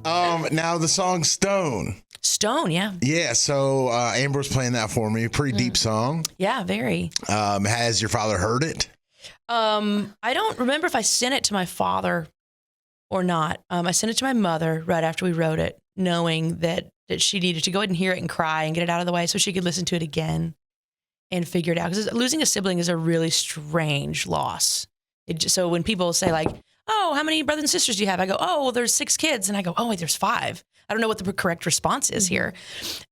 Now the song Stone. Stone, yeah. Yeah, so Amber's playing that for me. Pretty deep song. Yeah, very. Has your father heard it? I don't remember if I sent it to my father or not. I sent it to my mother right after we wrote it, knowing that she needed to go ahead and hear it and cry and get it out of the way so she could listen to it again and figure it out. Because losing a sibling is a really strange loss. So when people say like, oh, how many brothers and sisters do you have? I go, oh, well, there's 6 kids. And I go, oh, wait, there's 5. I don't know what the correct response is here.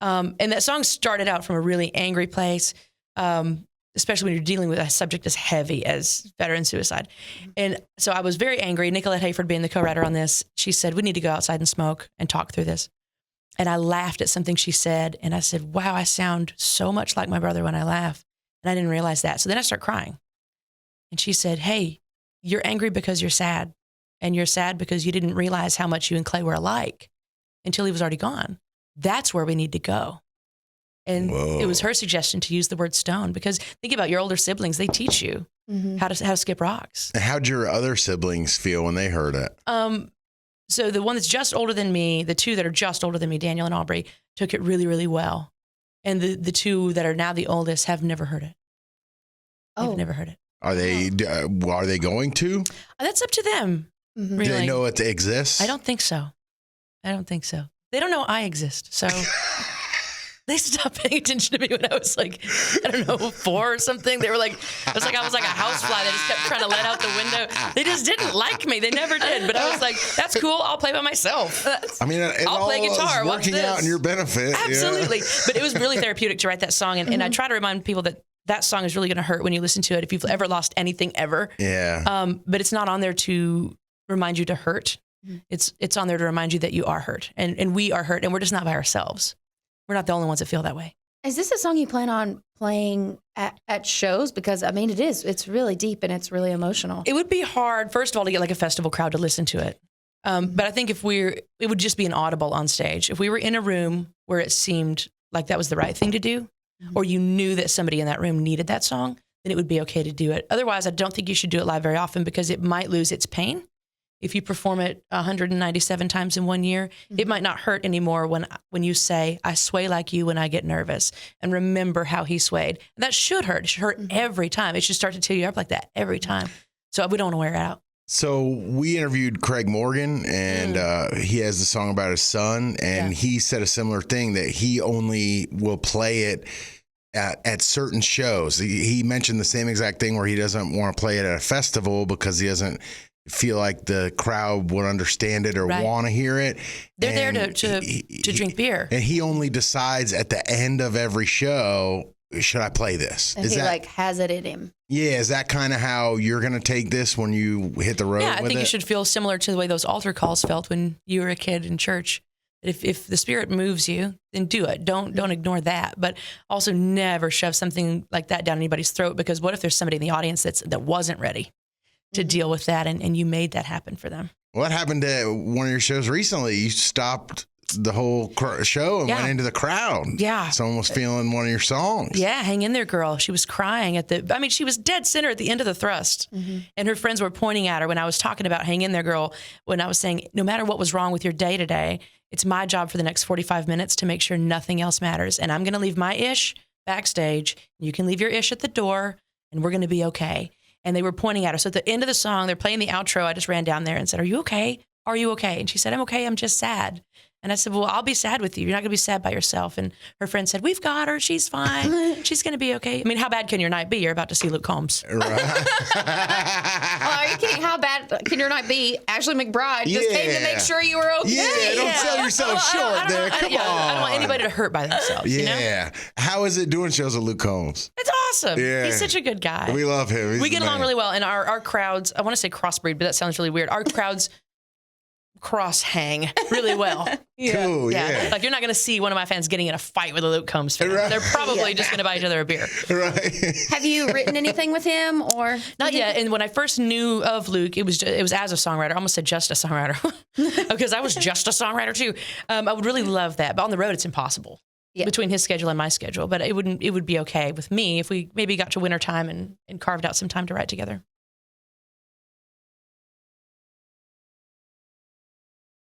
And that song started out from a really angry place, especially when you're dealing with a subject as heavy as veteran suicide. And so I was very angry. Nicolette Hayford, being the co-writer on this, she said, we need to go outside and smoke and talk through this. And I laughed at something she said. And I said, wow, I sound so much like my brother when I laugh. And I didn't realize that. So then I started crying. And she said, hey, you're angry because you're sad. And you're sad because you didn't realize how much you and Clay were alike until he was already gone. That's where we need to go. And it was her suggestion to use the word stone, because think about your older siblings. They teach you how to skip rocks. And how'd your other siblings feel when they heard it? So the one that's just older than me, the 2 that are just older than me, Daniel and Aubrey, took it really, really well. And the 2 that are now the oldest have never heard it. They've never heard it. Are they going to? That's up to them. Really. Do they know it exists? I don't think so. They don't know I exist. So they stopped paying attention to me when I was like, I don't know, 4 or something. They were like, I was like a housefly. They just kept trying to let out the window. They just didn't like me. They never did. But I was like, that's cool. I'll play by myself. I mean, I'll play guitar. Watch this. Working out in your benefit. Absolutely. Yeah. But it was really therapeutic to write that song. And I try to remind people that song is really going to hurt when you listen to it, if you've ever lost anything ever. Yeah. But it's not on there to remind you to hurt. It's on there to remind you that you are hurt, and we are hurt, and we're just not by ourselves. We're not the only ones that feel that way. Is this a song you plan on playing at shows? Because I mean, it's really deep and it's really emotional. It would be hard, first of all, to get like a festival crowd to listen to it. But I think it would just be an audible on stage. If we were in a room where it seemed like that was the right thing to do, or you knew that somebody in that room needed that song, then it would be okay to do it. Otherwise, I don't think you should do it live very often, because it might lose its pain. If you perform it 197 times in 1 year, it might not hurt anymore when you say, I sway like you when I get nervous, and remember how he swayed. And that should hurt. It should hurt every time. It should start to tear you up like that every time. So we don't want to wear it out. So we interviewed Craig Morgan, and he has a song about his son, and he said a similar thing, that he only will play it at certain shows. He mentioned the same exact thing, where he doesn't want to play it at a festival because he doesn't feel like the crowd would understand it or want to hear it. They're there to drink beer. And he only decides at the end of every show, should I play this? And has it in him. Yeah, is that kind of how you're going to take this when you hit the road? Yeah, I think you should feel similar to the way those altar calls felt when you were a kid in church. If the Spirit moves you, then do it. Don't ignore that. But also never shove something like that down anybody's throat, because what if there's somebody in the audience that wasn't ready to deal with that, and you made that happen for them? What happened to one of your shows recently? You stopped the whole show and went into the crowd. Yeah. Someone was feeling one of your songs. Yeah, Hang In There Girl. She was crying she was dead center at the end of the thrust. And her friends were pointing at her when I was talking about Hang In There Girl, when I was saying, no matter what was wrong with your day today, it's my job for the next 45 minutes to make sure nothing else matters. And I'm going to leave my ish backstage. You can leave your ish at the door, and we're going to be okay. And they were pointing at her. So at the end of the song, they're playing the outro. I just ran down there and said, are you okay? Are you okay? And she said, I'm okay. I'm just sad. And I said, well, I'll be sad with you. You're not going to be sad by yourself. And her friend said, we've got her. She's fine. She's going to be okay. I mean, how bad can your night be? You're about to see Luke Combs. Right. Are you kidding? How bad can your night be? Ashley McBryde just came to make sure you were okay. Yeah, don't sell yourself short there. Come on. I don't want anybody to hurt by themselves. Yeah. You know? How is it doing shows with Luke Combs? It's awesome. Yeah. He's such a good guy. We love him. We get along really well. And our crowds, I want to say crossbreed, but that sounds really weird. Our crowds cross hang really well. Cool, yeah. Like, you're not going to see one of my fans getting in a fight with a Luke Combs fan. Right. They're probably just going to buy each other a beer. Right. Have you written anything with him, or not yet? And when I first knew of Luke, it was as a songwriter. I almost said just a songwriter, because I was just a songwriter too. I would really love that, but on the road, it's impossible between his schedule and my schedule. But it would be okay with me if we maybe got to winter time and carved out some time to write together.